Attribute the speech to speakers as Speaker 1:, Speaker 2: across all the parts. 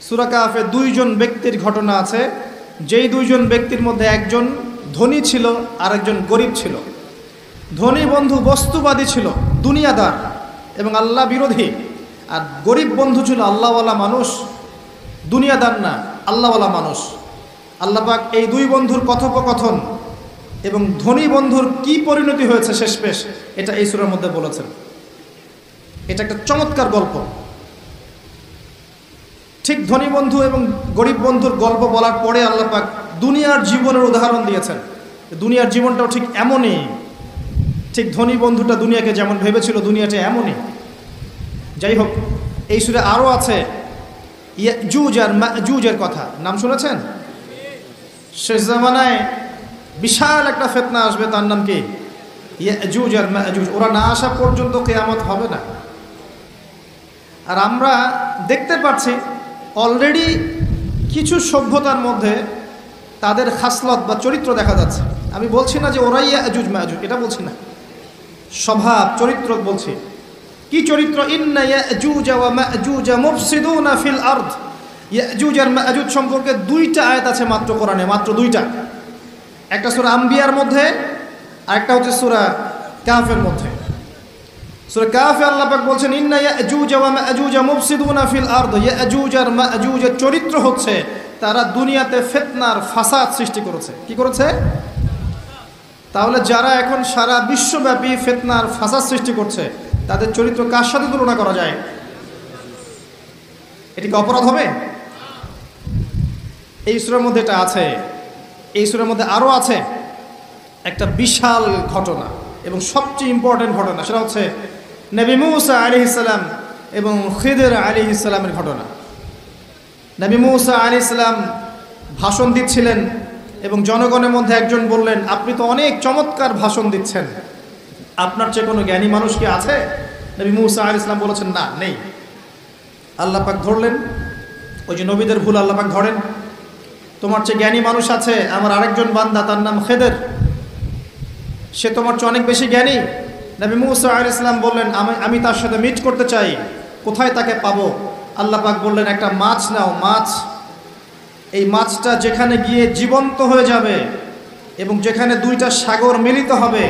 Speaker 1: সূরা কাহফে দুইজন ব্যক্তির ঘটনা আছে, যেই দুইজন ব্যক্তির মধ্যে একজন ধনী ছিল আর একজন গরিব ছিল। ধনী বন্ধু বস্তুবাদী ছিল, দুনিয়াদার এবং আল্লাহ বিরোধী, আর গরিব বন্ধু ছিল আল্লাহওয়ালা মানুষ, দুনিয়াদার না আল্লাহওয়ালা মানুষ। আল্লাহ পাক এই দুই বন্ধুর কথোপকথন এবং ধনী বন্ধুর কি পরিণতি হয়েছে শেষমেশ, এটা এই সূরার মধ্যে বলেছেন। এটা একটা চমৎকার গল্প। ঠিক ধনী বন্ধু এবং গরিব বন্ধুর গল্প বলার পরে আল্লাহ পাক দুনিয়ার জীবনের উদাহরণ দিয়েছেন। দুনিয়ার জীবনটাও ঠিক এমনই, ঠিক ধনী বন্ধুটা দুনিয়াকে যেমন ভেবেছিল দুনিয়াটা এমনই। যাই হোক, এই সূরা আরও আছে ইয়াজুজ আর মাজুজের কথা, নাম শুনেছেন? শেষ জামানায় বিশাল একটা ফিতনা আসবে, তার নাম কি? ইয়াজুজ আর মাজুজ। ওরা না আসা পর্যন্ত কিয়ামত হবে না। আর আমরা দেখতে পাচ্ছি অলরেডি কিছু সভ্যতার মধ্যে তাদের খাসলত বা চরিত্র দেখা যাচ্ছে। আমি বলছি না যে ওরাই ইয়াজুজ মাজুজ, এটা বলছি না, স্বভাব চরিত্র বলছি। কি চরিত্র? ইন্না ইয়াজুজ ওয়া মাজুজ মুফসিদুনা ফিল আরদ। ইয়াজুজ আর মাজুজ সম্পর্কে দুইটা আয়াত আছে মাত্র কোরআনে, মাত্র দুইটা। একটা সূরা আম্বিয়ার মধ্যে আর একটা হচ্ছে সূরা কাহফের মধ্যে। সূরা কাহফে আল্লাহ পাক বলছেন ইন্না ইয়াজুজ ওয়া মাজুজ মুফসিদুনা ফিল আরদ। ইয়াজুজ আর মাজুজের চরিত্র হচ্ছে তারা দুনিয়াতে ফিতনার ফাসাদ সৃষ্টি করেছে। কি করেছে? তাহলে যারা এখন সারা বিশ্বব্যাপী ফিতনার ফাসাদ সৃষ্টি করছে, তাদের চরিত্র কার সাথে তুলনা করা যায়? এটি কি অপরাধ হবে? এই সূরার মধ্যে এটা আছে। এই সূরার মধ্যে আরও আছে একটা বিশাল ঘটনা এবং সবচেয়ে ইম্পর্টেন্ট ঘটনা, সেটা হচ্ছে নবী মূসা আলাইহিস সালাম এবং খিদর আলাইহিস সালামের ঘটনা। নবী মূসা আলাইহিস সালাম ভাষণ দিচ্ছিলেন এবং জনগণের মধ্যে একজন বললেন, আপনি তো অনেক চমৎকার ভাষণ দিচ্ছেন, আপনার চেয়ে কোনো জ্ঞানী মানুষ কি আছে? নবী মূসা আলাইহিস সালাম বলেছেন, না, নেই। আল্লাহ পাক ধরলেন, ওই যে নবীদের ভুল আল্লাহ পাক ধরেন, তোমার চেয়ে জ্ঞানী মানুষ আছে আমার আরেকজন বান্দা, তার নাম খিদর, সে তোমার চেয়ে অনেক বেশি জ্ঞানী। নবী মূসা আলাইহিস সালাম বললেন, আমি তার সাথে মিট করতে চাই, কোথায় তাকে পাবো? আল্লাহ পাক বললেন, একটা মাছ নাও, মাছ, এই মাছটা যেখানে গিয়ে জীবন্ত হয়ে যাবে এবং যেখানে দুইটা সাগর মিলিত হবে,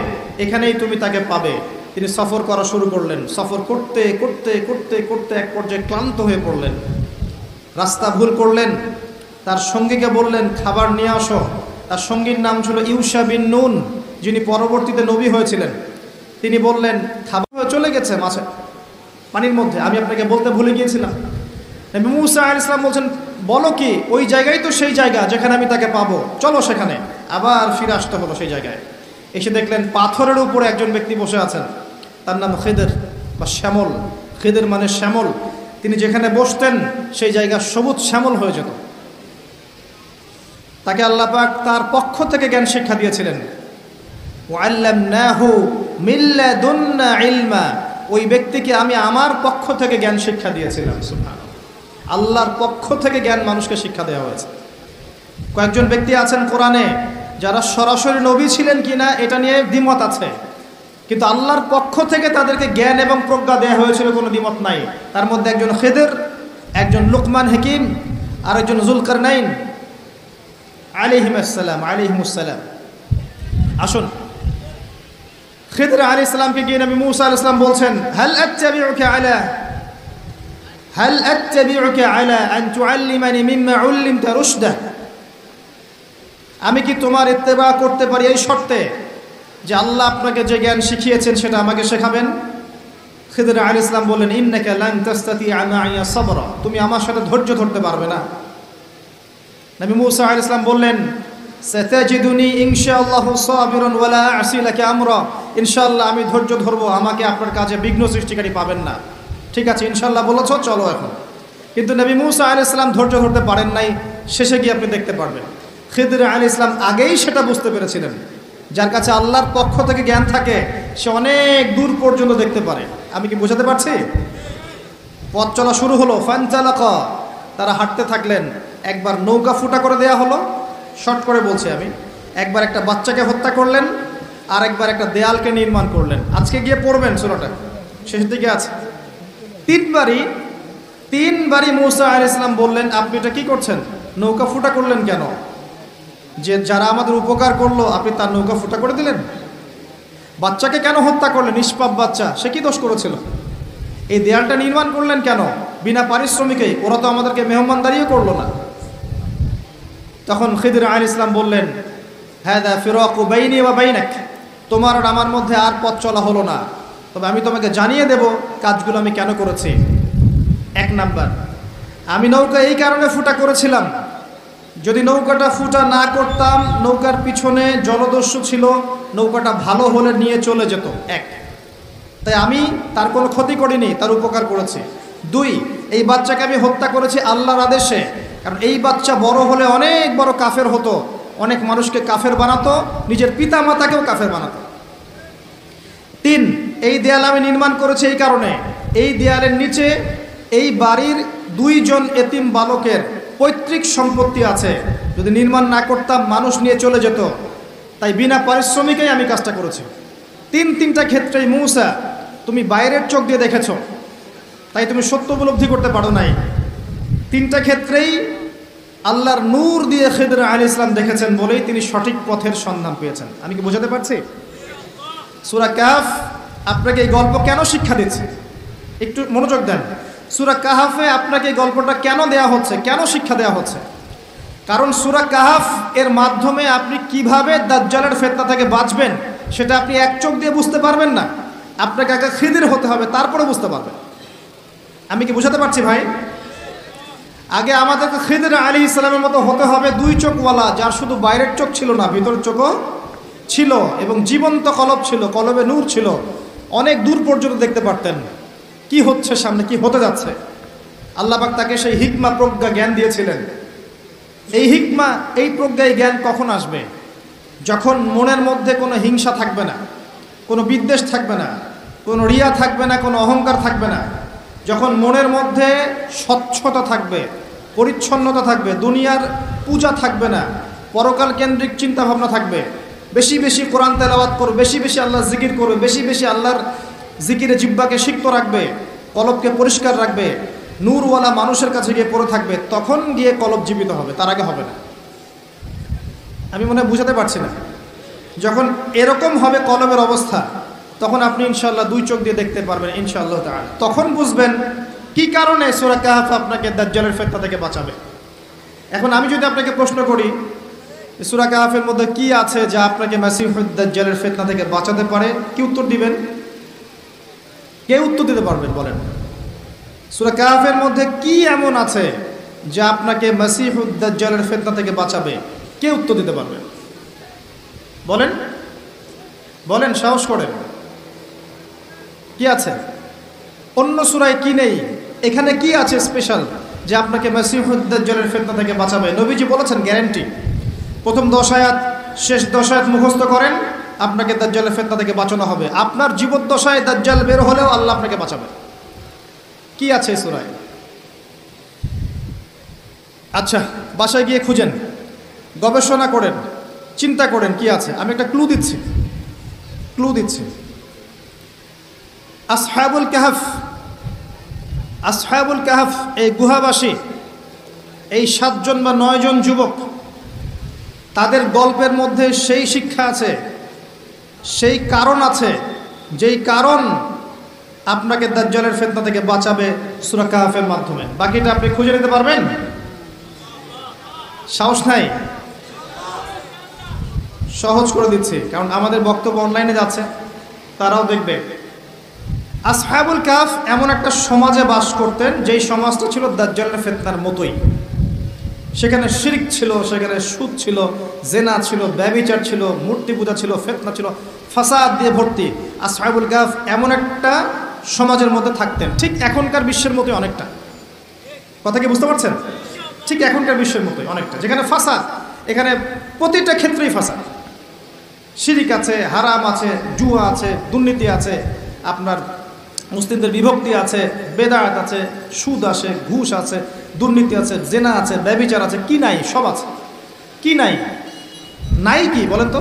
Speaker 1: এখানেই তুমি তাকে পাবে। তিনি সফর করা শুরু করলেন। সফর করতে করতে করতে করতে এক পর্যায়ে ক্লান্ত হয়ে পড়লেন, রাস্তা ভুল করলেন। তার সঙ্গীকে বললেন, খাবার নিয়ে আসো। তার সঙ্গীর নাম ছিল ইউশা বিন নুন, যিনি পরবর্তীতে নবী হয়েছিলেন। তিনি বললেন, খাবার চলে গেছে মাছে পানির মধ্যে, আমি আপনাকে বলতে ভুলে গিয়েছিলাম। নবী মূসা আলাইহিস সালাম বলছেন, বলো কি? ওই জায়গায় তো সেই জায়গা যেখানে আমি তাকে পাবো, চলো সেখানে। আবার ফিরে আসতে হলো সেই জায়গায়। এসে দেখলেন পাথরের উপরে একজন ব্যক্তি বসে আছেন, তার নাম খিদর বা শ্যামল। খিদর মানে শ্যামল। তিনি যেখানে বসতেন সেই জায়গা সবুজ শ্যামল হয়ে যেত। তাকে আল্লাহ পাক তার পক্ষ থেকে জ্ঞান শিক্ষা দিয়েছিলেন। ওয়াল্লামনাহু মিন লাদুন্না ইলমা। ওই ব্যক্তিকে আমি আমার পক্ষ থেকে জ্ঞান শিক্ষা দিয়েছিলাম। সুবহানাল্লাহ, আল্লাহর পক্ষ থেকে জ্ঞান মানুষকে শিক্ষা দেওয়া হয়েছে। কয়েকজন ব্যক্তি আছেন কোরআনে যারা সরাসরি নবী ছিলেন কিনা এটা নিয়ে দ্বিমত আছে, কিন্তু আল্লাহর পক্ষ থেকে তাদেরকে জ্ঞান এবং প্রজ্ঞা দেওয়া হয়েছিল, কোনো দ্বিমত নাই। তার মধ্যে একজন খিদর, একজন লুকমান হাকিম, আর একজন যুলকারনাইন আলাইহিমুসসালাম। আসুন, খিদর আলাইহিস সালামকে গিয়ে নবী মূসা আলাইহিস সালাম বলছেন, হাল আত্তাবিউকা আলা আন তুআল্লিমানি মিম্মা উল্লিমতা রুশদা। আমি কি তোমার ইত্তেবা করতে পারি এই শর্তে যে আল্লাহ আপনাকে যে জ্ঞান শিখিয়েছেন সেটা আমাকে শেখাবেন? খিদর আলাইহিস সালাম বললেন, ইন্নাকা লান তাস্তাতিআ মাইয়া সাবরা। তুমি আমার সাথে ধৈর্য ধরতে পারবে না। নবী মূসা আলাইহিস সালাম বললেন, সাতাজিদুনি ইনশাআল্লাহু সাবিরান ওয়ালা আ'সি লাকা আমরা। ইনশাআল্লাহ আমি ধৈর্য ধরবো, আমাকে আপনার কাজে বিঘ্ন সৃষ্টিকারী পাবেন না। ঠিক আছে, ইনশাআল্লাহ বলেছ, চলো এখন। কিন্তু নবী মূসা আলাইহিস সালাম ধৈর্য ধরতে পারেন নাই। শেষে গিয়ে আপনি দেখতে পারবেন খিদর আলাইহিস সালাম আগেই সেটা বুঝতে পেরেছিলেন। যার কাছে আল্লাহর পক্ষ থেকে জ্ঞান থাকে সে অনেক দূর পর্যন্ত দেখতে পারে। আমি কি বোঝাতে পারছি? পথ চলা শুরু হলো, ফানতালাকা, তারা হাঁটতে থাকলেন। একবার নৌকা ফুটা করে দেয়া হলো, শর্ট করে বলছি আমি। একবার একটা বাচ্চাকে হত্যা করলেন, আর একবার একটা দেয়ালকে নির্মাণ করলেন। আজকে গিয়ে পড়বেন সূরাটা, শেষের দিকে আছে। তিনবারই তিনবারই মূসা আলাইহিস সালাম বললেন, আপনি এটা কি করছেন? নৌকা ফুটা করলেন কেন? যে যারা আমাদের উপকার করলো আপনি তার নৌকা ফুটা করে দিলেন। বাচ্চাকে কেন হত্যা করলেন? নিষ্পাপ বাচ্চা, সে কি দোষ করেছিল? এই দেয়ালটা নির্মাণ করলেন কেন বিনা পারিশ্রমিকেই? ওরা তো আমাদেরকে মেহমানদারিও করলো না। তখন খিদির আলাইহিস সালাম বললেন, হাদা ফিরাকু বাইনি ওয়া বাইনাক, তোমার আর আমার মধ্যে আর পথ চলা হলো না, তবে আমি তোমাকে জানিয়ে দেব কাজগুলো আমি কেন করেছি। এক নাম্বার, আমি নৌকা এই কারণে ফুটা করেছিলাম, যদি নৌকাটা ফুটা না করতাম, নৌকার পিছনে জলদস্যু ছিল, নৌকাটা ভালো হলে নিয়ে চলে যেত। এক, তাই আমি তার কোনো ক্ষতি করিনি, তার উপকার করেছি। দুই, এই বাচ্চাকে আমি হত্যা করেছি আল্লাহর আদেশে, কারণ এই বাচ্চা বড় হলে অনেক বড় কাফের হতো, অনেক মানুষকে কাফের বানাতো, নিজের পিতা মাতাকেও কাফের বানাতো। তিন, এই দেয়াল আমি নির্মাণ করেছি এই কারণে, এই দেয়ালের নিচে এই বাড়ির 2 জন এতিম বালকের পৈতৃক সম্পত্তি আছে, যদি নির্মাণ না করতাম মানুষ নিয়ে চলে যেত, তাই বিনা পারিশ্রমিকেই আমি কাজটা করেছি। তিনটা ক্ষেত্রেই মূসা তুমি বাইরের চোখ দিয়ে দেখেছো, তাই তুমি সত্য উপলব্ধি করতে পারো নাই। তিনটা ক্ষেত্রেই আল্লাহর নূর দিয়ে খিদর আলাইহিস সালাম দেখেছেন বলেই তিনি সঠিক পথের সন্ধান পেয়েছেন। আমি কি বোঝাতে পারছি? সূরা কাহফ আপনাকে এই গল্প কেন শিক্ষা দিচ্ছে, একটু মনোযোগ দেন। সূরা কাহফে আপনাকে এই গল্পটা কেন দেয়া হচ্ছে, কেন শিক্ষা দেওয়া হচ্ছে? কারণ সূরা কাহফ এর মাধ্যমে আপনি কিভাবে দাজ্জালের ফিতনা থেকে বাঁচবেন সেটা আপনি এক চোখ দিয়ে বুঝতে পারবেন না, আপনাকে আগে খিদির হতে হবে, তারপরে বুঝতে পারবেন। আমি কি বোঝাতে পারছি ভাই? আগে আমাদেরকে খিদির আলাইহিস সালামের মতো হতে হবে, 2 চোখওয়ালা, যার শুধু বাইরের চোখ ছিল না, ভিতরের চোখও ছিল, এবং জীবন্ত কলব ছিল, কলবে নূর ছিল, অনেক দূর পর্যন্ত দেখতে পারতেন কি হচ্ছে সামনে, কি হতে যাচ্ছে। আল্লাহ পাক তাকে সেই হিকমা, প্রজ্ঞা, জ্ঞান দিয়েছিলেন। এই হিকমা, এই প্রজ্ঞা, এই জ্ঞান কখন আসবে? যখন মনের মধ্যে কোনো হিংসা থাকবে না, কোনো বিদ্বেষ থাকবে না, কোনো রিয়া থাকবে না, কোনো অহংকার থাকবে না, যখন মনের মধ্যে স্বচ্ছতা থাকবে, পরিচ্ছন্নতা থাকবে, দুনিয়ার পূজা থাকবে না, পরকাল কেন্দ্রিক চিন্তা ভাবনা থাকবে, বেশি বেশি কোরআন তেলাওয়াত করবে, বেশি বেশি আল্লাহর জিকির করবে, বেশি বেশি আল্লাহর জিকিরে জিহ্বাকে সিক্ত রাখবে, কলবকে পরিষ্কার রাখবে, নূরওয়ালা মানুষের কাছে গিয়ে পড়ে থাকবে, তখন গিয়ে কলব জীবিত হবে, তার আগে হবে না। আমি মনে হয় বুঝাতে পারছি না। যখন এরকম হবে কলবের অবস্থা, তখন আপনি ইনশাআল্লাহ 2 চোখ দিয়ে দেখতে পারবেন ইনশাআল্লাহ তাআলা। তখন বুঝবেন কি কারণে সূরা কাহফ আপনাকে দাজ্জালের ফিতনা থেকে বাঁচাবে। এখন আমি যদি আপনাকে প্রশ্ন করি, সূরা কাহফের মধ্যে কি আছে যা আপনাকে মাসিহুদ দাজ্জালের ফিতনা থেকে বাঁচাতে পারে, কি উত্তর দিবেন? কে উত্তর দিতে পারবেন বলেন? সূরা কাহফের মধ্যে কি এমন আছে যা আপনাকে মাসিহুদ দাজ্জালের ফিতনা থেকে বাঁচাবে? কে উত্তর দিতে পারবেন? বলেন বলেন, সাহস করেন। কি আছে? অন্য সূরায় কি নেই, এখানে কি আছে স্পেশাল যে আপনাকে মাসিহুদ দাজ্জালের ফিতনা থেকে বাঁচাবে? নবীজি বলেছেন গ্যারান্টি, প্রথম 10 আয়াত শেষ 10 আয়াত মুখস্থ করেন, আপনাকে দাজ্জালের ফিতনা থেকে বাঁচানো হবে। আপনার জীবদ্দশায় দাজ্জাল বের হলেও আল্লাহ আপনাকে বাঁচাবে। কি আছে এই সূরায়? আচ্ছা, বাসায় গিয়ে খুঁজেন, গবেষণা করেন, চিন্তা করেন কি আছে। আমি একটা ক্লু দিচ্ছি। আসহাবুল কাহফ, এই গুহাবাসী, এই 7 জন বা 9 জন যুবক, তাদের গল্পের মধ্যে সেই শিক্ষা আছে, সেই কারণ আছে, যেই কারণ আপনাকে দাজ্জালের ফিতনা থেকে বাঁচাবে সূরা কাহফের মাধ্যমে। বাকিটা আপনি খুঁজে নিতে পারবেন? সাহস নাই? সহজ করে দিচ্ছি, কারণ আমাদের বক্তব্য অনলাইনে যাচ্ছে, তারাও দেখবে। আসহাবুল কাহফ এমন একটা সমাজে বাস করতেন, যেই সমাজটা ছিল দাজ্জালের ফিতনার মতোই। সেখানে শিরক ছিল, সেখানে সুদ ছিল, জেনা ছিল, ব্যভিচার ছিল, মূর্তি পূজা ছিল, ফিতনা ছিল, ফাসাদ দিয়ে ভর্তি। আসহাবুল কাহফ এমন একটা সমাজের মধ্যে থাকতেন, ঠিক এখনকার বিশ্বের মতোই অনেকটা। কথা কি বুঝতে পারছেন? ঠিক এখনকার বিশ্বের মতোই অনেকটা, যেখানে ফাসাদ, এখানে প্রতিটা ক্ষেত্রেই ফাসাদ, শিরক আছে, হারাম আছে, জুয়া আছে, দুর্নীতি আছে, আপনার মুসলিমদের বিভক্তি আছে, বেদাত আছে, সুদ আছে, ঘুষ আছে, দুর্নীতি আছে, জেনা আছে, ব্যভিচার আছে, কি নাই? সব আছে। কি নাই? নাই কি বলেন তো?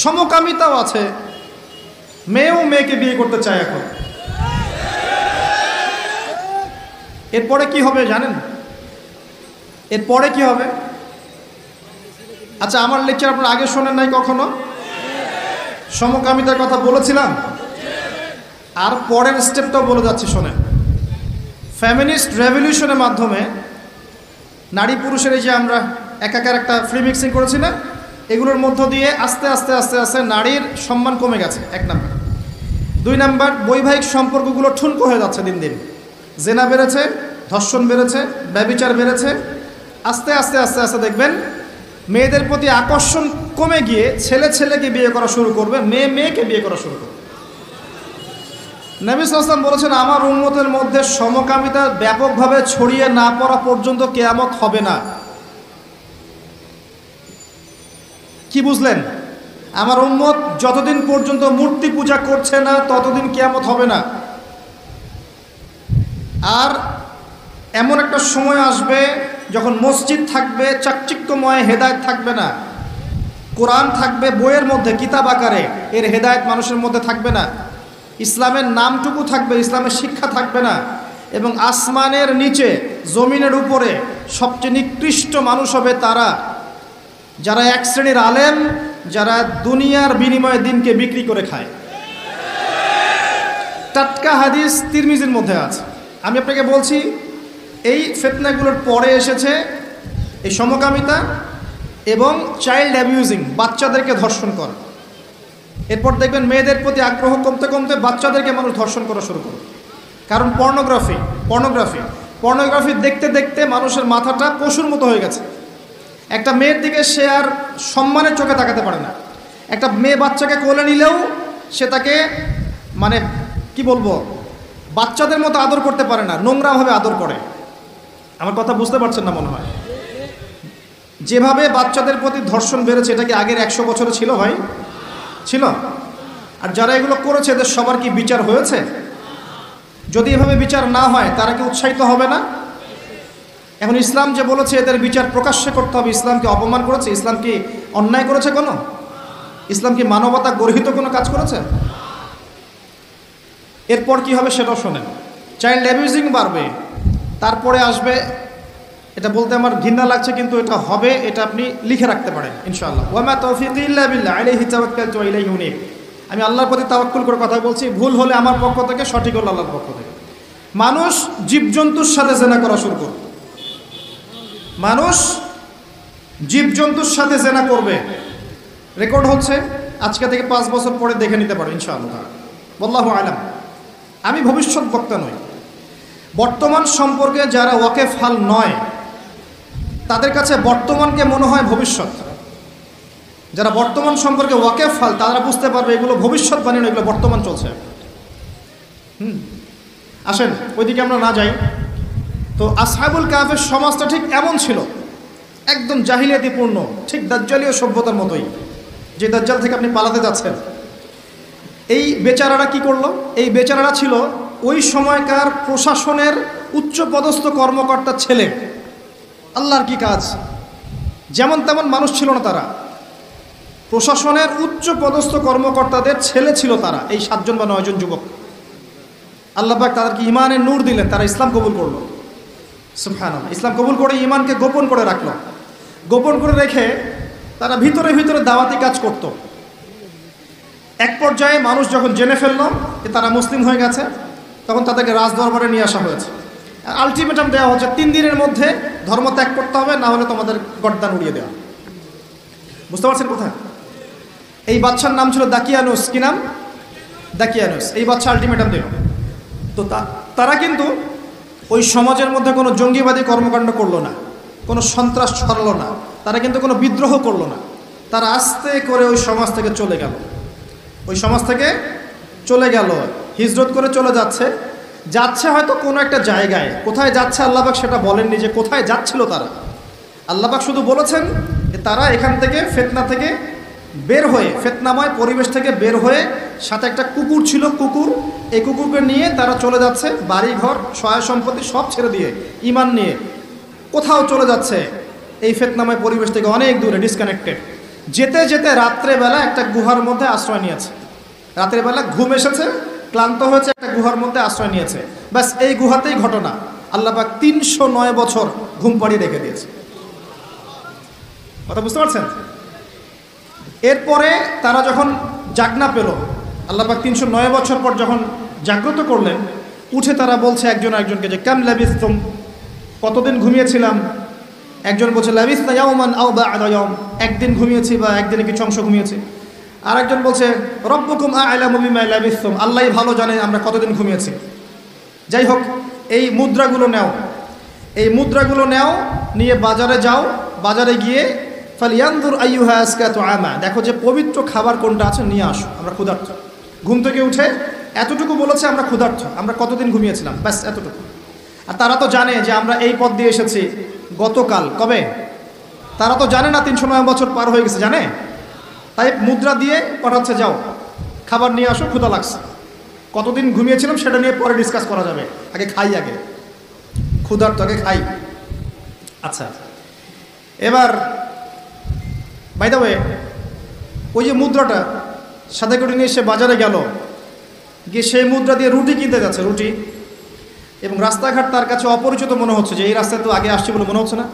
Speaker 1: সমকামিতাও আছে, মেয়েও মেয়েকে বিয়ে করতে চায় এখন। এরপরে কি হবে জানেন? এরপরে কি হবে? আচ্ছা, আমার লেকচার আপনারা আগে শোনেন নাই কখনো? সমকামিতার কথা বলেছিলাম, আর পরের স্টেপটাও বলে যাচ্ছি শোনেন। ফেমিনিস্ট রেভলিউশনের মাধ্যমে নারী পুরুষের এই যে আমরা একাকার একটা ফ্রি মিক্সিং করেছি না, এগুলোর মধ্য দিয়ে আস্তে আস্তে আস্তে আস্তে নারীর সম্মান কমে গেছে, 1 নাম্বার। 2 নাম্বার, বৈবাহিক সম্পর্কগুলো ঠুনকো হয়ে যাচ্ছে দিন দিন। জেনা বেড়েছে, ধর্ষণ বেড়েছে, ব্যভিচার বেড়েছে। আস্তে আস্তে আস্তে আস্তে দেখবেন মেয়েদের প্রতি আকর্ষণ কমে গিয়ে ছেলে ছেলেকে বিয়ে করা শুরু করবে, মেয়ে মেয়েকে বিয়ে করা শুরু করবে। নবী সাল্লাল্লাহু আলাইহি ওয়াসাল্লাম বলেছেন, আমার উম্মতের মধ্যে সমকামিতা ব্যাপকভাবে ছড়িয়ে না পড়া পর্যন্ত কিয়ামত হবে না। কি বুঝলেন? আমার উম্মত যতদিন পর্যন্ত মূর্তি পূজা করছে না ততদিন কিয়ামত হবে না। আর এমন একটা সময় আসবে যখন মসজিদ থাকবে চাকচিক্যময়, হেদায়েত থাকবে না। কোরআন থাকবে বইয়ের মধ্যে, কিতাব আকারে, এর হেদায়েত মানুষের মধ্যে থাকবে না। ইসলামের নামটুকু থাকবে, ইসলামের শিক্ষা থাকবে না। এবং আসমানের নিচে জমিনের উপরে সবচেয়ে নিকৃষ্ট মানুষ হবে তারা, যারা এক শ্রেণীর আলেম, যারা দুনিয়ার বিনিময়ে দিনকে বিক্রি করে খায়। টাটকা হাদিস তিরমিজির মধ্যে আছে। আমি আপনাকে বলছি, এই ফিতনাগুলোর পরে এসেছে এই সমকামিতা এবং চাইল্ড অ্যাবিউজিং, বাচ্চাদেরকে ধর্ষণ করা। এরপর দেখবেন মেয়েদের প্রতি আগ্রহ কমতে কমতে বাচ্চাদেরকে মানুষ ধর্ষণ করা শুরু করে। কারণ পর্নোগ্রাফি দেখতে দেখতে মানুষের মাথাটা পশুর মতো হয়ে গেছে। একটা মেয়ের দিকে সে আর সম্মানের চোখে তাকাতে পারে না। একটা মেয়ে বাচ্চাকে কোলে নিলেও সে তাকে মানে কি বলবো, বাচ্চাদের মতো আদর করতে পারে না, নোংরাভাবে আদর করে। আমার কথা বুঝতে পারছেন না মনে হয়? যেভাবে বাচ্চাদের প্রতি ধর্ষণ বেড়েছে, এটা কি আগের 100 বছরে ছিল ভাই? ছিল? আর যারা এগুলো করেছে এদের সবার কি বিচার হয়েছে? যদি এভাবে বিচার না হয় তারা কি উৎসাহিত হবে না? এখন ইসলাম যে বলেছে এদের বিচার প্রকাশ্যে করতে হবে, ইসলাম কি অপমান করেছে? ইসলাম কি অন্যায় করেছে কোনো? ইসলাম কি মানবতা গর্হিত কোনো কাজ করেছে? এরপর কি হবে সেটাও শোনেন। চাইল্ড অ্যাবিউজিং বাড়বে, তারপরে আসবে, এটা বলতে আমার ঘৃণা লাগছে কিন্তু এটা হবে, এটা আপনি লিখে রাখতে পারেন ইনশাআল্লাহ। ওয়ামা তাওফীকি ইল্লা বিল্লাহ আলাইহি তাওয়াক্কালতু ওয়া ইলাইহি উনীব। আমি আল্লাহর প্রতি তাওয়াক্কুল করে কথা বলছি, ভুল হলে আমার পক্ষ থেকে, সঠিক হলে আল্লাহর পক্ষ থেকে। মানুষ জীবজন্তুর সাথে জেনা করা শুরু করবে, মানুষ জীবজন্তুর সাথে জেনা করবে। রেকর্ড হচ্ছে, আজকে থেকে 5 বছর পরে দেখে নিতে পারো ইনশাআল্লাহ। আল্লাহু আলাম। আমি ভবিষ্যৎ বক্তা নই। বর্তমান সম্পর্কে যারা ওয়াকেফহাল নয় তাদের কাছে বর্তমানকে মনে হয় ভবিষ্যৎ। যারা বর্তমান সম্পর্কে ওয়াকেফহাল তারা বুঝতে পারবে এগুলো ভবিষ্যৎ বাণী নয়, এগুলো বর্তমান চলছে। আসেন ওইদিকে আমরা না যাই। তো আসহাবুল কাহফের সমাজটা ঠিক এমন ছিল, একদম জাহিলিয়াতিপূর্ণ, ঠিক দাজ্জালীয় সভ্যতার মতোই, যে দাজ্জাল থেকে আপনি পালাতে যাচ্ছেন। এই বেচারারা কি করলো? এই বেচারারা ছিল ওই সময়কার প্রশাসনের উচ্চপদস্থ কর্মকর্তার ছেলে। আল্লাহর কি কাজ! যেমন তেমন মানুষ ছিল না তারা, প্রশাসনের উচ্চপদস্থ কর্মকর্তাদের ছেলে ছিল তারা, এই 7 জন বা 9 জন যুবক। আল্লাহ পাক তাদেরকে ইমানের নূর দিলেন, তারা ইসলাম কবুল করলো। সুবহানাল্লাহ। ইসলাম কবুল করে ইমানকে গোপন করে রাখলো। গোপন করে রেখে তারা ভিতরে ভিতরে দাওয়াতি কাজ করত। এক পর্যায়ে মানুষ যখন জেনে ফেললো যে তারা মুসলিম হয়ে গেছে, তখন তাদেরকে রাজদরবারে নিয়ে আসা হয়েছে। আলটিমেটাম দেওয়া হচ্ছে 3 দিনের মধ্যে ধর্ম ত্যাগ করতে হবে, না হলে তোমাদের গর্দান উড়িয়ে দেওয়া। বুঝতে পারছেন কোথায়? এই বাচ্চার নাম ছিল দাকিয়ানুস। কি নাম? দাকিয়ানুস। এই বাচ্চা আলটিমেটাম দিল। তো তারা কিন্তু ওই সমাজের মধ্যে কোনো জঙ্গিবাদী কর্মকাণ্ড করলো না, কোনো সন্ত্রাস ছড়ালো না, তারা কিন্তু কোনো বিদ্রোহ করলো না। তারা আস্তে করে ওই সমাজ থেকে চলে গেল। ওই সমাজ থেকে চলে গেল, হিজরত করে চলে যাচ্ছে হয়তো কোনো একটা জায়গায়। কোথায় যাচ্ছে আল্লাহ পাক সেটা বলেননি যে কোথায় যাচ্ছিল তারা। আল্লাহ পাক শুধু বলেছেন যে তারা এখান থেকে ফিতনা থেকে বের হয়ে, ফিতনাময় পরিবেশ থেকে বের হয়ে, সাথে একটা কুকুর ছিল, কুকুর, এই কুকুরকে নিয়ে তারা চলে যাচ্ছে, বাড়ি ঘর সহায় সম্পত্তি সব ছেড়ে দিয়ে ঈমান নিয়ে কোথাও চলে যাচ্ছে এই ফিতনাময় পরিবেশ থেকে অনেক দূরে, ডিসকানেক্টেড। যেতে যেতে রাত্রেবেলা একটা গুহার মধ্যে আশ্রয় নিয়েছে। রাত্রেবেলা ঘুম এসেছে, ক্লান্ত হয়েছে, একটা গুহার মধ্যে আশ্রয় নিয়েছে। ব্যাস এই গুহাতেই ঘটনা। আল্লাহ পাক 309 বছর ঘুম পাড়িয়ে রেখে দিয়েছে। কথা বুঝতে পারছেন? এরপরে তারা যখন জাগনা পেল, আল্লাহ পাক 309 বছর পর যখন জাগ্রত করলেন, উঠে তারা বলছে একজন একজনকে যে কাম লাবিসতুম, কতদিন ঘুমিয়েছিলাম? একজন বলছে লাবিসনা ইয়াওমান আও বা'দা ইয়াওম, একদিন ঘুমিয়েছি বা একদিনে কিছু অংশ ঘুমিয়েছি। আর একজন বলছে রব্বুকুম আ'লামু বিমা লাবিসতুম, আল্লাহই ভালো জানে আমরা কতদিন ঘুমিয়েছি। যাই হোক, এই মুদ্রাগুলো নাও, এই মুদ্রাগুলো নাও, নিয়ে বাজারে যাও, বাজারে গিয়ে ফালিয়ানজুর আইয়ুহা আসকাতু আমা, দেখো যে পবিত্র খাবার কোনটা আছে নিয়ে আসো, আমরা ক্ষুধার্ত। ঘুম থেকে উঠে এতটুকু বলেছে আমরা ক্ষুধার্ত, আমরা কতদিন ঘুমিয়েছিলাম, ব্যাস এতটুকু। আর তারা তো জানে যে আমরা এই পথ দিয়ে এসেছি গতকাল, কবে? তারা তো জানে না 309 বছর পার হয়ে গেছে, জানে? তাই মুদ্রা দিয়ে পাঠাচ্ছে, যাও খাবার নিয়ে আসো, ক্ষুধা লাগছে। কতদিন ঘুমিয়েছিলাম সেটা নিয়ে পরে ডিসকাস করা যাবে, আগে খাই, আগে ক্ষুধার্ত, আগে খাই। আচ্ছা, এবার বাই দ্য ওয়ে, ওই যে মুদ্রাটা সাথে করে নিয়ে সে বাজারে গেল, গিয়ে সেই মুদ্রা দিয়ে রুটি কিনতে যাচ্ছে, রুটি। এবং রাস্তাঘাট তার কাছে অপরিচিত মনে হচ্ছে, যে এই রাস্তায় তো আগে আসছি বলে মনে হচ্ছে না,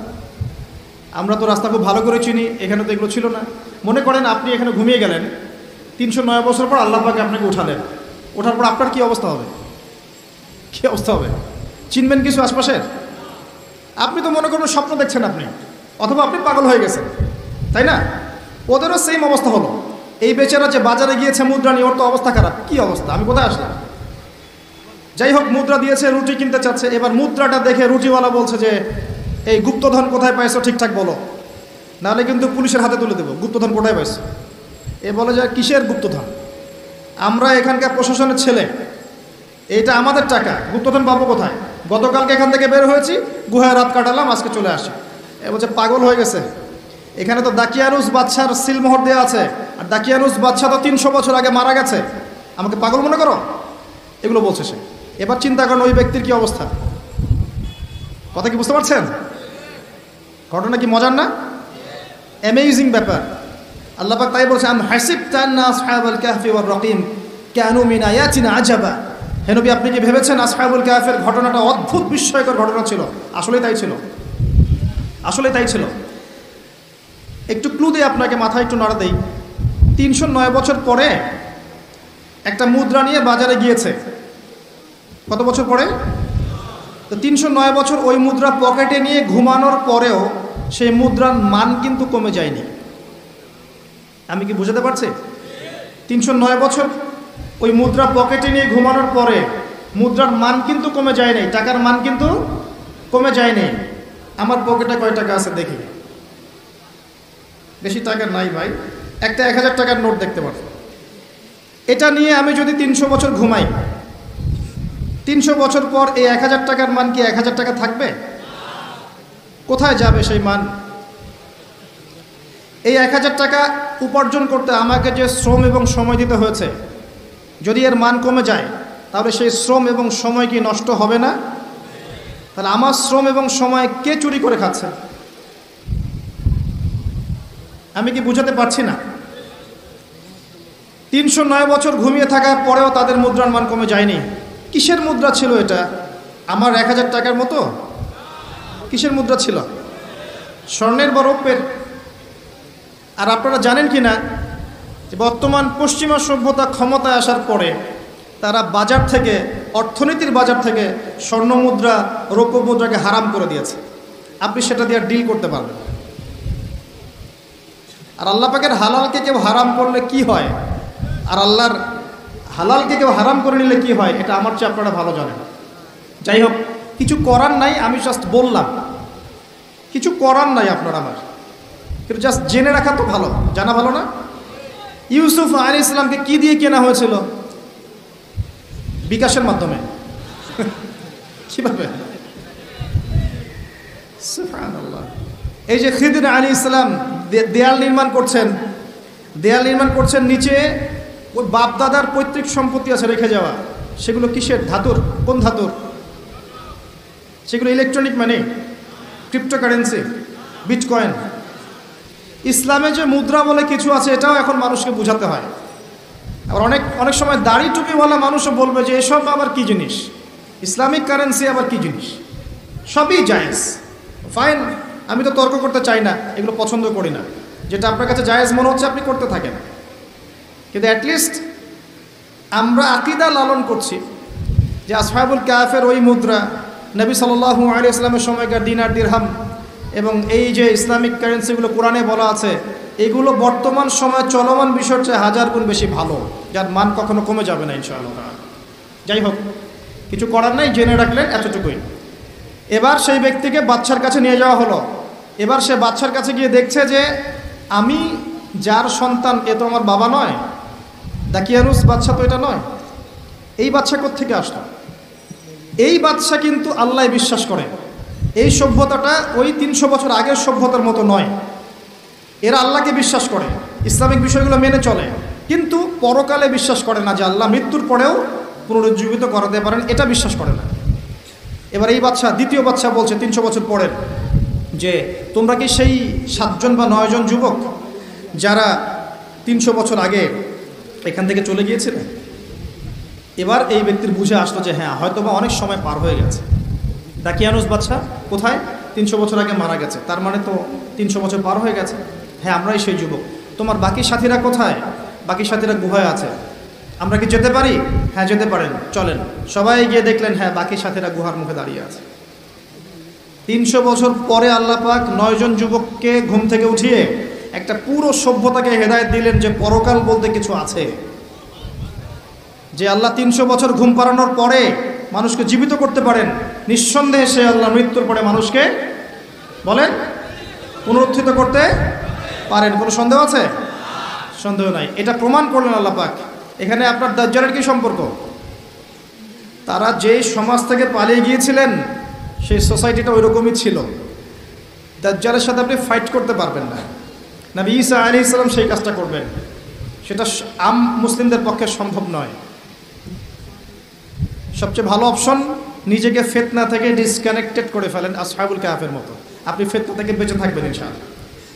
Speaker 1: আমরা তো রাস্তা খুব ভালো করে চিনি, এখানে তো এগুলো ছিল না। মনে করেন আপনি এখানে ঘুমিয়ে গেলেন, 309 বছর পর আল্লাহ পাক আপনাকে উঠালেন, ওঠার পর আপনার কী অবস্থা হবে? কী অবস্থা হবে? চিনবেন কিছু আশপাশের? আপনি তো মনে করেন স্বপ্ন দেখছেন আপনি, অথবা আপনি পাগল হয়ে গেছেন, তাই না? ওদেরও সেম অবস্থা হলো। এই বেচারা যে বাজারে গিয়েছে মুদ্রা নিয়ে, ওর তো অবস্থা খারাপ, কি অবস্থা, আমি কোথায় আসলাম? যাই হোক, মুদ্রা দিয়েছে, রুটি কিনতে চাচ্ছে। এবার মুদ্রাটা দেখে রুটিওয়ালা বলছে যে এই গুপ্তধন কোথায় পাইছো ঠিকঠাক বলো, নাহলে কিন্তু পুলিশের হাতে তুলে দেবো। গুপ্তধন কোথায় পাইছো? এ বলে যে কিসের গুপ্তধন, আমরা এখানকার প্রশাসনের ছেলে, এইটা আমাদের টাকা, গুপ্তধন পাবো কোথায়? গতকালকে এখান থেকে বের হয়েছি, গুহায় রাত কাটালাম, আজকে চলে আসি। এ বলছে পাগল হয়ে গেছে, এখানে তো দাকিয়ানুস বাদশার সিলমোহর দেওয়া আছে, আর দাকিয়ানুস বাদশা তো 300 বছর আগে মারা গেছে, আমাকে পাগল মনে করো? এগুলো বলছে সে। এবার চিন্তা করেন ওই ব্যক্তির কি অবস্থা। কথা কি বুঝতে পারছেন? ঘটনা কি মজার না? অ্যামেজিং ব্যাপার। আল্লাহ পাক তাই বলছে, আম হাসিবতা আন্না আসহাবাল কাহফি ওয়ার রাকিম কানু মিন আয়াতিনা আজাবা, হে নবী আপনি কি ভেবেছেন আসহাবুল কাহফের ঘটনাটা অদ্ভুত বিস্ময়কর ঘটনা ছিল? আসলেই তাই ছিল, আসলেই তাই ছিল। একটু ক্লু দিই আপনাকে, মাথায় একটু নাড়া দেই। 309 বছর পরে একটা মুদ্রা নিয়ে বাজারে গিয়েছে। কত বছর পরে? তো 309 বছর ওই মুদ্রা পকেটে নিয়ে ঘুমানোর পরেও সেই মুদ্রার মান কিন্তু কমে যায়নি। আমি কি বুঝাতে পারছি? 309 বছর ওই মুদ্রা পকেটে নিয়ে ঘুমানোর পরে মুদ্রার মান কিন্তু কমে যায়নি, টাকার মান কিন্তু কমে যায়নি। আমার পকেটে কয় টাকা আছে দেখি, বেশি টাকা নাই ভাই, একটা 1000 টাকার নোট দেখতে পারো। এটা নিয়ে আমি যদি 300 বছর ঘুমাই, 300 বছর পর এই 1000 টাকার মান কি 1000 টাকা থাকবে? কোথায় যাবে সেই মান? এই 1000 টাকা উপার্জন করতে আমাকে যে শ্রম এবং সময় দিতে হয়েছে, যদি এর মান কমে যায় তাহলে সেই শ্রম এবং সময় কি নষ্ট হবে না? তাহলে আমার শ্রম এবং সময় কে চুরি করে খাচ্ছে? আমি কি বুঝাতে পারছি না? 309 বছর ঘুমিয়ে থাকার পরেও তাদের মুদ্রার মান কমে যায়নি। কিসের মুদ্রা ছিল এটা? আমার 1000 টাকার মতো? কিসের মুদ্রা ছিল? স্বর্ণের বা রৌপ্যের? আর আপনারা জানেন কি না যে বর্তমান পশ্চিমা সভ্যতা ক্ষমতায় আসার পরে তারা বাজার থেকে, অর্থনীতির বাজার থেকে স্বর্ণ মুদ্রা, রৌপ্য মুদ্রাকে হারাম করে দিয়েছে। আপনি সেটা দিয়ে ডিল করতে পারবেন। আর আল্লাহ পাকের হালালকে কেউ হারাম করলে কি হয়, আর আল্লাহর হালালকে কেউ হারাম করে নিলে কি হয়, এটা আমার চেয়ে আপনারা ভালো জানেন। যাই হোক, কিছু করার নাই, আমি জাস্ট বললাম, কিছু করার নাই আপনার আমার, কিন্তু জাস্ট জেনে রাখা তো ভালো, জানা ভালো না? ইউসুফ আলাইহিস সালামকে কি দিয়ে কেনা হয়েছিল? বিকাশের মাধ্যমে। কিভাবে? সুবহানাল্লাহ। এই যে খিদির আলাইহিস সালাম দেয়াল নির্মাণ করছেন, দেয়াল নির্মাণ করছেন, নিচে ওর বাপ দাদার পৈতৃক সম্পত্তি আছে রেখে যাওয়া, সেগুলো কিসের? ধাতুর। কোন ধাতুর? সেগুলো ইলেকট্রনিক মানি, ক্রিপ্টোকারেন্সি, বিটকয়েন। ইসলামে যে মুদ্রা বলে কিছু আছে, এটাও এখন মানুষকে বোঝাতে হয়। আর অনেক সময় দাড়ি টুপিওয়ালা মানুষও বলবে যে এসব আবার কি জিনিস, ইসলামিক কারেন্সি আবার কি জিনিস। সবই জায়েজ, ফাইন। আমি তো তর্ক করতে চাই না, এগুলো পছন্দ করি না। যেটা আপনার কাছে জায়েজ মনে হচ্ছে আপনি করতে থাকেন, কিন্তু অ্যাটলিস্ট আমরা আকীদা লালন করছি যে আসহাবুল কাহফের ওই মুদ্রা, নবী সাল্লাল্লাহু আলাইহি ওয়াসাল্লামের সময়কার দিনার দিরহাম এবং এই যে ইসলামিক কারেন্সিগুলো কোরআনে বলা আছে, এগুলো বর্তমান সময় চলমান বিষয়ের চেয়ে 1000 গুণ বেশি ভালো, যার মান কখনো কমে যাবে না ইনশাআল্লাহ। যাই হোক, কিছু করার নাই, জেনে রাখলেন এতটুকুই। এবার সেই ব্যক্তিকে বাদশার কাছে নিয়ে যাওয়া হলো। এবার সে বাদশার কাছে গিয়ে দেখছে যে আমি যার সন্তান, এ তো আমার বাবা নয়, দাকিয়ানুস বাদশা তো এটা নয়। এই বাদশা কোত্থেকে আসলো? এই বাদশা কিন্তু আল্লাহ বিশ্বাস করে। এই সভ্যতাটা ওই 300 বছর আগের সভ্যতার মতো নয়। এরা আল্লাহকে বিশ্বাস করে, ইসলামিক বিষয়গুলো মেনে চলে, কিন্তু পরকালে বিশ্বাস করে না যে আল্লাহ মৃত্যুর পরেও পুনরুজ্জীবিত করাতে পারেন, এটা বিশ্বাস করে না। এবার এই বাদশা, দ্বিতীয় বাদশা বলছে 300 বছর পরের, যে তোমরা কি সেই 7 জন বা 9 জন যুবক যারা 300 বছর আগে এখান থেকে চলে গিয়েছিলেন? এবার এই ব্যক্তির বুঝে আসলো যে হ্যাঁ, হয়তো বা অনেক সময় পার হয়ে গেছে। দাকিয়ানুস বাদশা কোথায়? 300 বছর আগে মারা গেছে, তার মানে তো 300 বছর পার হয়ে গেছে। হ্যাঁ, আমরাই সেই যুবক। তোমার বাকি সাথীরা কোথায়? বাকি সাথীরা গুহায় আছে। আমরা কি যেতে পারি? হ্যাঁ, যেতে পারেন, চলেন। সবাই গিয়ে দেখলেন হ্যাঁ, বাকি সাথীরা গুহার মুখে দাঁড়িয়ে আছে। 300 বছর পরে আল্লাহ পাক 9 জন যুবককে ঘুম থেকে উঠিয়ে একটা পুরো সভ্যতাকে হেদায়েত দিলেন যে পরকাল বলতে কিছু আছে, যে আল্লাহ 300 বছর ঘুম পাড়ানোর পরে মানুষকে জীবিত করতে পারেন। নিঃসন্দেহে সে আল্লাহ মৃত্যুর পরে মানুষকে বলেন পুনরুত্থিত করতে পারেন। কোনো সন্দেহ আছে? সন্দেহ নাই। এটা প্রমাণ করলেন আল্লাহ পাক। এখানে আপনার দাজ্জালের কি সম্পর্ক? তারা যেই সমাজ থেকে পালিয়ে গিয়েছিলেন সেই সোসাইটিটা ওই রকমই ছিল। দাজ্জালের সাথে আপনি ফাইট করতে পারবেন না। নবী ঈসা আলাইহিস সালাম সেই কাজটা করবেন, সেটা আম মুসলিমদের পক্ষে সম্ভব নয়। সবচেয়ে ভালো অপশন, নিজেকে ফিতনা থেকে ডিসকানেক্টেড করে ফেলেন, আসহাবুল কাহফের মতো। আপনি ফিতনা থেকে বেঁচে থাকবেন ইনশাআল্লাহ।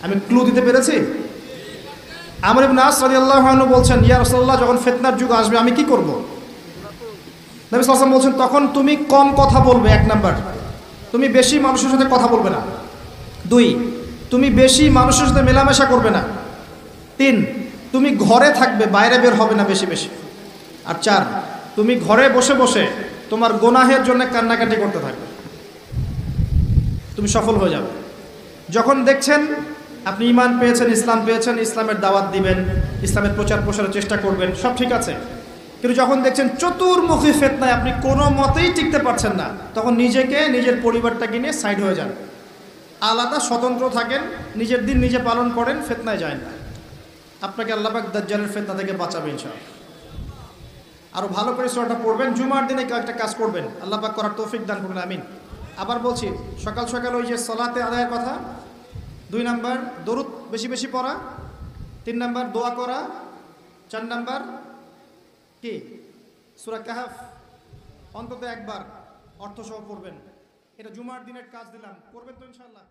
Speaker 1: আমি ক্লু দিতে পেরেছি? আমর ইবনে আস রাদিয়াল্লাহু আনহু বলছেন, ইয়া রাসূলুল্লাহ, যখন ফিতনার যুগ আসবে আমি কি করব? নবী সাল্লাল্লাহু আলাইহি ওয়াসাল্লাম বলছেন, তখন তুমি কম কথা বলবে। 1 নাম্বার, তুমি বেশি মানুষের সাথে কথা বলবে না। 2, তুমি বেশি মানুষের সাথে মেলামেশা করবে না। 3, তুমি ঘরে থাকবে, বাইরে বের হবে না বেশি বেশি। আর 4, তুমি ঘরে বসে বসে তোমার গুনাহের জন্য কান্নাকাটি করতে থাকবে, তুমি সফল হয়ে যাবে। যখন দেখছেন আপনি ঈমান পেয়েছেন, ইসলাম পেয়েছেন, ইসলামের দাওয়াত দিবেন, ইসলামের প্রচার প্রসারের চেষ্টা করবেন, সব ঠিক আছে। কিন্তু যখন দেখছেন চতুর্মুখী ফিতনায় আপনি কোনো মতেই টিকতে পারছেন না, তখন নিজেকে, নিজের পরিবারটাকে নিয়ে সাইড হয়ে যান, আলাদা স্বতন্ত্র থাকেন, নিজের দিন নিজে পালন করেন, ফিতনায় যায় না। আপনাকে আল্লাহ পাক দাজ্জালের ফিতনা থেকে বাঁচাবে ইনশাআল্লাহ। আরো ভালো করে সূরাটা পড়বেন, জুমার দিনে একটা কাজ করবেন, আল্লাহ পাক করার তৌফিক দান করুন, আমিন। আবার বলছি, সকাল সকাল ওই যে সালাতে আদায়ের কথা, 2 নাম্বার দরুদ বেশি বেশি পড়া, 3 নাম্বার দোয়া করা, 4 নাম্বার কি সূরা কাহফ অন্তত একবার অর্থ সহ পড়বেন। এটা জুমার দিনের কাজ দিলাম, করবেন তো ইনশাআল্লাহ।